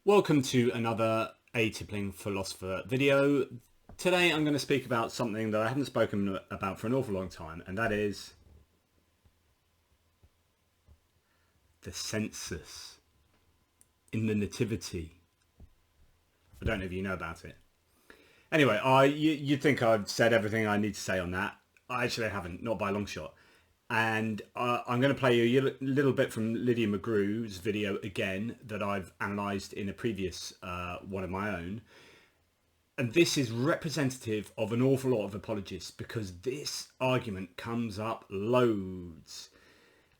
Welcome to another Atypling Philosopher video. Today I'm going to speak about something that I haven't spoken about for an awful long time, and that is the census in the Nativity. I don't know if you know about it. Anyway, you'd think I've said everything I need to say on that. I actually haven't, not by a long shot. And I'm going to play you a little bit from Lydia McGrew's video again that I've analysed in a previous one of my own. And this is representative of an awful lot of apologists because this argument comes up loads.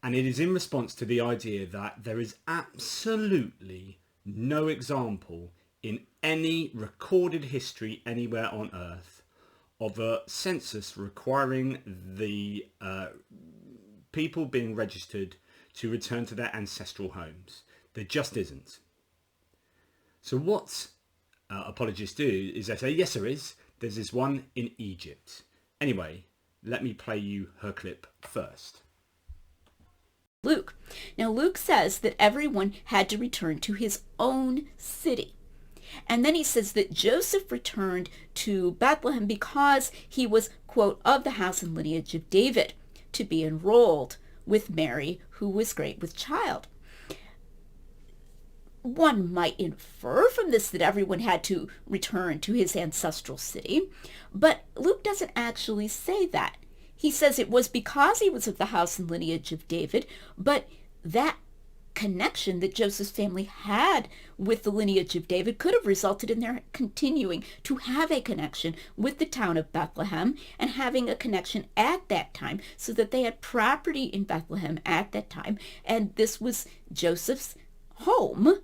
And it is in response to the idea that there is absolutely no example in any recorded history anywhere on Earth of a census requiring the people being registered to return to their ancestral homes. There just isn't. So what apologists do is they say, yes there is. There's this one in Egypt. Anyway, let me play you her clip first. Luke. Now Luke says that everyone had to return to his own city. And then he says that Joseph returned to Bethlehem because he was, quote, of the house and lineage of David, to be enrolled with Mary, who was great with child. One might infer from this that everyone had to return to his ancestral city, but Luke doesn't actually say that. He says it was because he was of the house and lineage of David, but that connection that Joseph's family had with the lineage of David could have resulted in their continuing to have a connection with the town of Bethlehem and having a connection at that time so that they had property in Bethlehem at that time. And this was Joseph's home,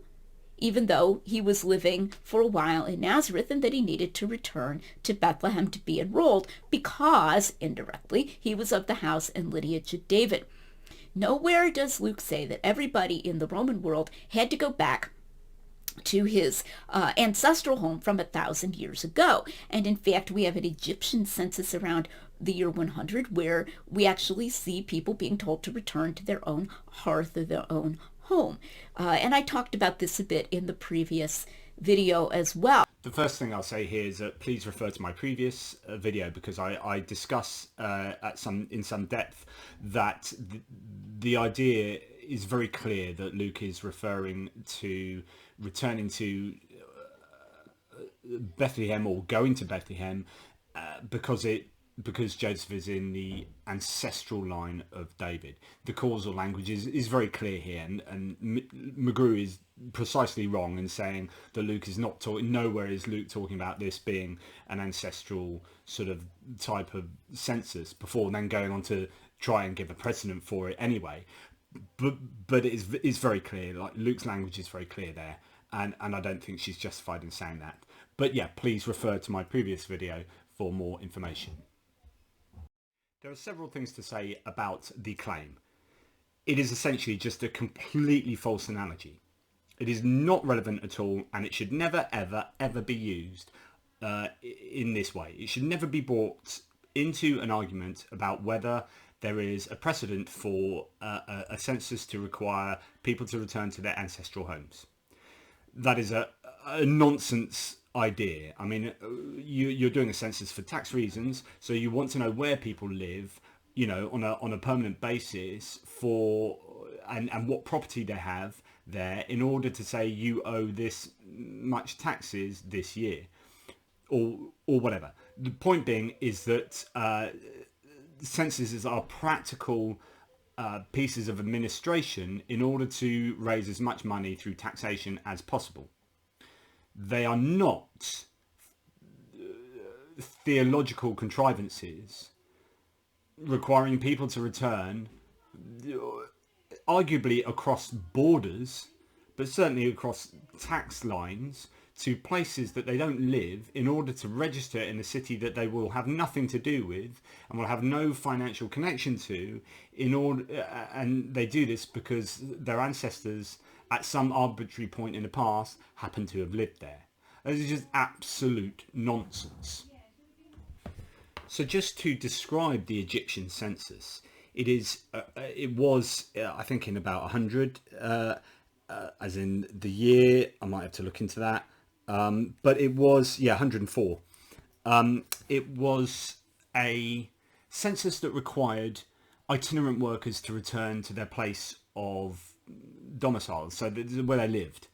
even though he was living for a while in Nazareth and that he needed to return to Bethlehem to be enrolled because, indirectly, he was of the house and lineage of David. Nowhere does Luke say that everybody in the Roman world had to go back to his ancestral home from 1,000 years ago. And in fact, we have an Egyptian census around the year 100 where we actually see people being told to return to their own hearth or their own home. And I talked about this a bit in the previous video as well. The first thing I'll say here is that please refer to my previous video because I discuss in some depth that the idea is very clear that Luke is referring to returning to Bethlehem or going to Bethlehem because Joseph is in the ancestral line of David. The causal language is very clear here, and McGrew is precisely wrong in saying that Luke is not talking. Nowhere is Luke talking about this being an ancestral sort of type of census before then going on to try and give a precedent for it anyway. But it's very clear. Like Luke's language is very clear there, and I don't think she's justified in saying that. But yeah, please refer to my previous video for more information. There are several things to say about the claim. It is essentially just a completely false analogy. It is not relevant at all, and it should never, ever, ever be used in this way. It should never be brought into an argument about whether there is a precedent for a census to require people to return to their ancestral homes. That is a nonsense idea. I mean, you're doing a census for tax reasons, so you want to know where people live, you know, on a permanent basis and what property they have there in order to say you owe this much taxes this year or whatever. The point being is that censuses are practical pieces of administration in order to raise as much money through taxation as possible. They are not theological contrivances requiring people to return, arguably across borders, but certainly across tax lines, to places that they don't live in order to register in a city that they will have nothing to do with and will have no financial connection to, and they do this because their ancestors at some arbitrary point in the past happen to have lived there. This is just absolute nonsense. So just to describe the Egyptian census, it was I think in about 100 as in the year. I might have to look into that. But it was, 104. It was a census that required itinerant workers to return to their place of domicile, so where they lived.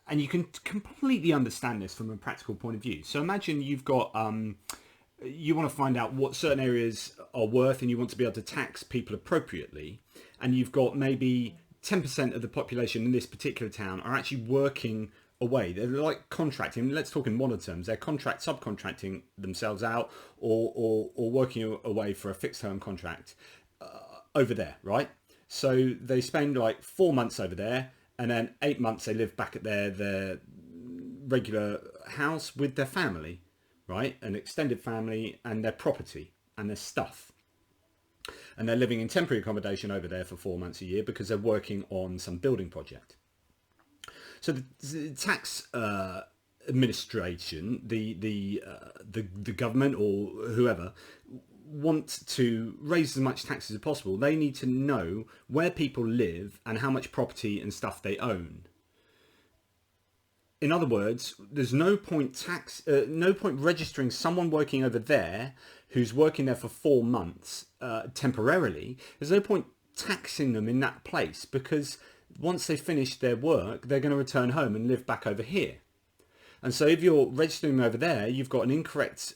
And you can completely understand this from a practical point of view. So imagine you've got, you want to find out what certain areas are worth and you want to be able to tax people appropriately. And you've got maybe 10% of the population in this particular town are actually working away. They're like contracting. Let's talk in modern terms. They're subcontracting themselves out or working away for a fixed term contract over there, right? So they spend like 4 months over there, and then 8 months they live back at their regular house with their family, right? An extended family and their property and their stuff. And they're living in temporary accommodation over there for 4 months a year because they're working on some building project. So the tax administration, the government or whoever, want to raise as much taxes as possible. They need to know where people live and how much property and stuff they own. In other words, there's no point registering someone working over there who's working there for 4 months temporarily. There's no point taxing them in that place, because once they finish their work, they're going to return home and live back over here. And so if you're registering them over there, you've got an incorrect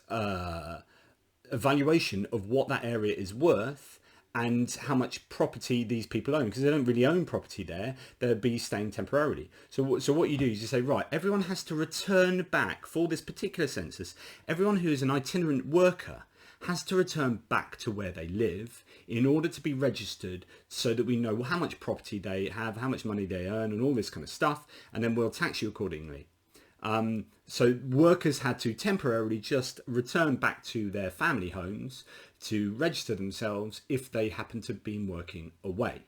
evaluation of what that area is worth and how much property these people own, because they don't really own property there. They'll be staying temporarily. So what you do is you say, right, everyone has to return back for this particular census. Everyone who is an itinerant worker has to return back to where they live in order to be registered, so that we know how much property they have, how much money they earn, and all this kind of stuff, and then we'll tax you accordingly. So workers had to temporarily just return back to their family homes to register themselves if they happen to have been working away.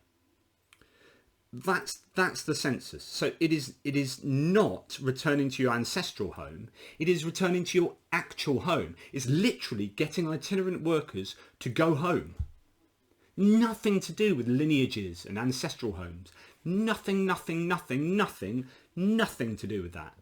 That's the census. So it is not returning to your ancestral home. It is returning to your actual home. It's literally getting itinerant workers to go home. Nothing to do with lineages and ancestral homes. Nothing to do with that.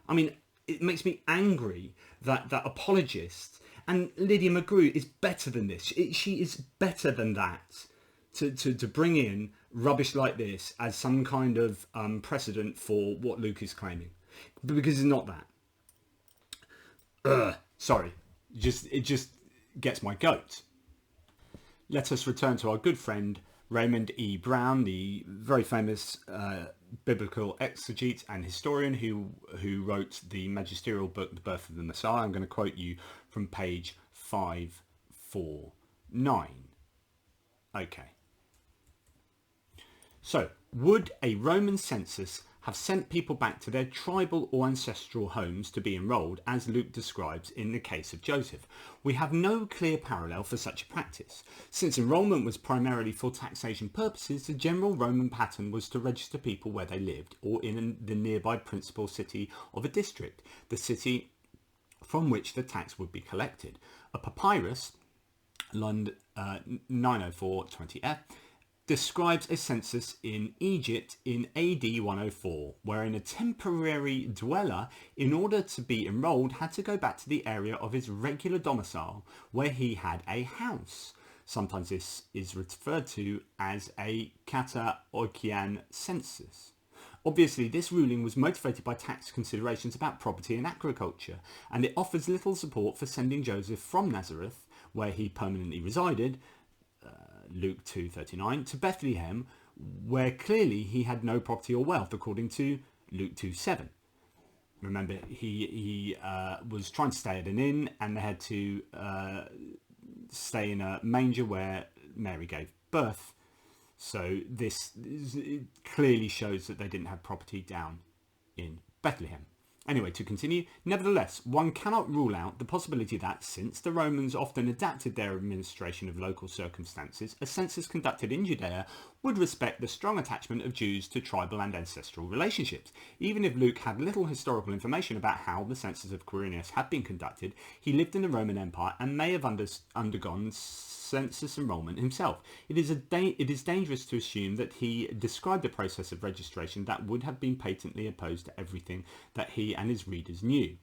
I mean, it makes me angry that Apologists and Lydia McGrew is better than this. She is better than that to bring in rubbish like this as some kind of precedent for what Luke is claiming, because it's not that. Sorry, it just gets my goat. Let us return to our good friend Raymond E. Brown, the very famous biblical exegete and historian who wrote the magisterial book, The Birth of the Messiah. I'm going to quote you from page 549. Okay. So, would a Roman census have sent people back to their tribal or ancestral homes to be enrolled, as Luke describes in the case of Joseph? We have no clear parallel for such a practice. Since enrolment was primarily for taxation purposes, the general Roman pattern was to register people where they lived or in the nearby principal city of a district, the city from which the tax would be collected. A papyrus, Lund 904-20F, describes a census in Egypt in AD 104, wherein a temporary dweller, in order to be enrolled, had to go back to the area of his regular domicile where he had a house. Sometimes this is referred to as a kata oikian census. Obviously, this ruling was motivated by tax considerations about property and agriculture, and it offers little support for sending Joseph from Nazareth, where he permanently resided, Luke 2:39, to Bethlehem, where clearly he had no property or wealth, according to Luke 2:7. Remember, he was trying to stay at an inn, and they had to stay in a manger where Mary gave birth. So it clearly shows that they didn't have property down in Bethlehem. Anyway, to continue, nevertheless, one cannot rule out the possibility that, since the Romans often adapted their administration of local circumstances, a census conducted in Judea would respect the strong attachment of Jews to tribal and ancestral relationships. Even if Luke had little historical information about how the census of Quirinius had been conducted, he lived in the Roman Empire and may have undergone census enrollment himself. It is dangerous to assume that he described a process of registration that would have been patently opposed to everything that he and his readers knew.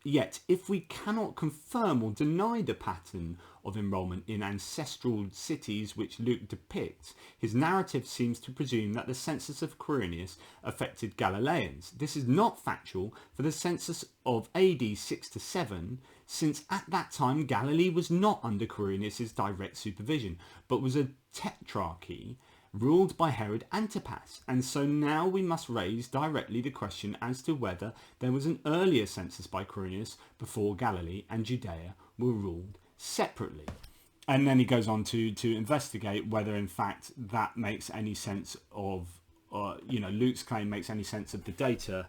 Yet, if we cannot confirm or deny the pattern of enrolment in ancestral cities which Luke depicts, his narrative seems to presume that the census of Quirinius affected Galileans. This is not factual for the census of AD 6 to 7, since at that time Galilee was not under Quirinius' direct supervision, but was a tetrarchy ruled by Herod Antipas, and so now we must raise directly the question as to whether there was an earlier census by Quirinius before Galilee and Judea were ruled separately. And then he goes on to investigate whether in fact that makes any sense of, Luke's claim makes any sense of the data,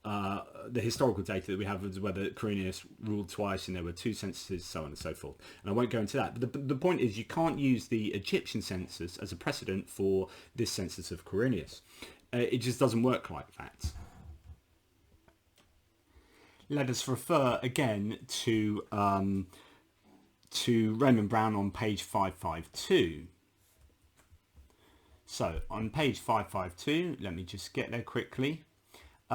the historical data that we have, is whether Quirinius ruled twice and there were two censuses, so on and so forth. And I won't go into that. But the point is, you can't use the Egyptian census as a precedent for this census of Quirinius. It just doesn't work like that. Let us refer again to Raymond Brown on page 552. So on page 552, let me just get there quickly.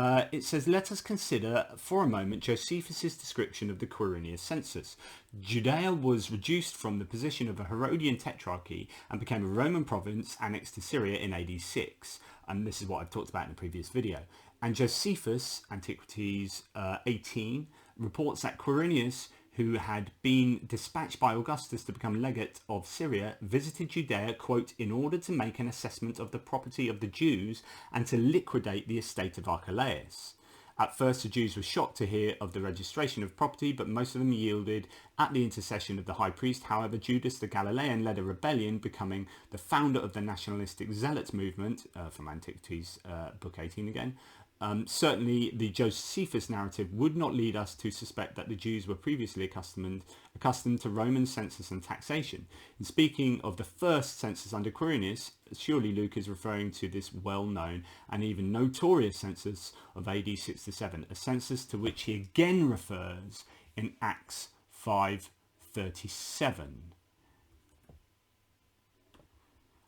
It says, let us consider for a moment Josephus' description of the Quirinius census. Judea was reduced from the position of a Herodian tetrarchy and became a Roman province annexed to Syria in AD 6. And this is what I've talked about in the previous video. And Josephus, Antiquities 18, reports that Quirinius, who had been dispatched by Augustus to become legate of Syria, visited Judea, quote, in order to make an assessment of the property of the Jews and to liquidate the estate of Archelaus. At first, the Jews were shocked to hear of the registration of property, but most of them yielded at the intercession of the high priest. However, Judas the Galilean led a rebellion, becoming the founder of the nationalistic zealots movement, from Antiquities, book 18 again. Certainly the Josephus narrative would not lead us to suspect that the Jews were previously accustomed to Roman census and taxation. In speaking of the first census under Quirinius, surely Luke is referring to this well-known and even notorious census of AD 6 to 7, a census to which he again refers in Acts 5:37.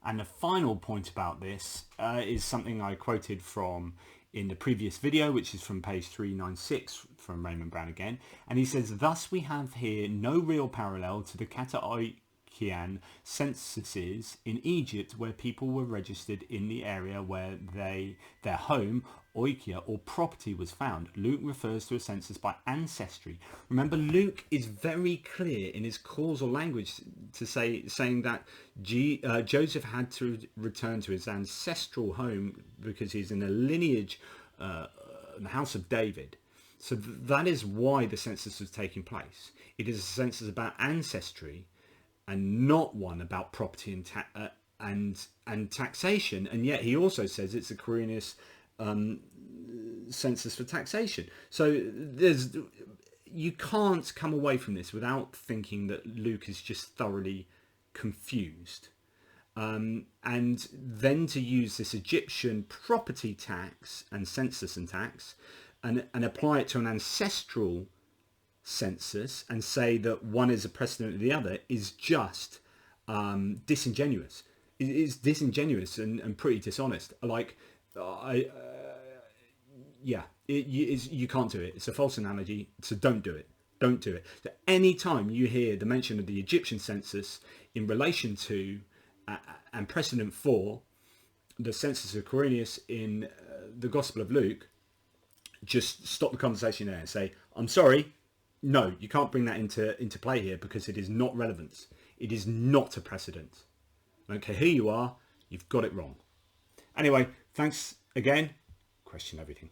And the final point about this is something I quoted from in the previous video, which is from page 396 from Raymond Brown again. And he says, thus we have here no real parallel to the Cataoician censuses in Egypt, where people were registered in the area where their home, oikia, or property was found. Luke refers to a census by ancestry. Remember, Luke is very clear in his causal language to saying that Joseph had to return to his ancestral home because he's in a lineage, the house of David. So that is why the census was taking place. It is a census about ancestry and not one about property and taxation. And yet he also says it's a Quirinius census for taxation. So you can't come away from this without thinking that Luke is just thoroughly confused. And then to use this Egyptian property tax and census and tax and apply it to an ancestral census and say that one is a precedent of the other is just disingenuous. It is disingenuous and pretty dishonest. Like, you can't do it. It's a false analogy, so don't do it. Don't do it. So any time you hear the mention of the Egyptian census in relation to and precedent for the census of Quirinius in the Gospel of Luke, just stop the conversation there and say, I'm sorry, no, you can't bring that into play here because it is not relevant. It is not a precedent. Okay, here you are, you've got it wrong. Anyway, thanks again. Question everything.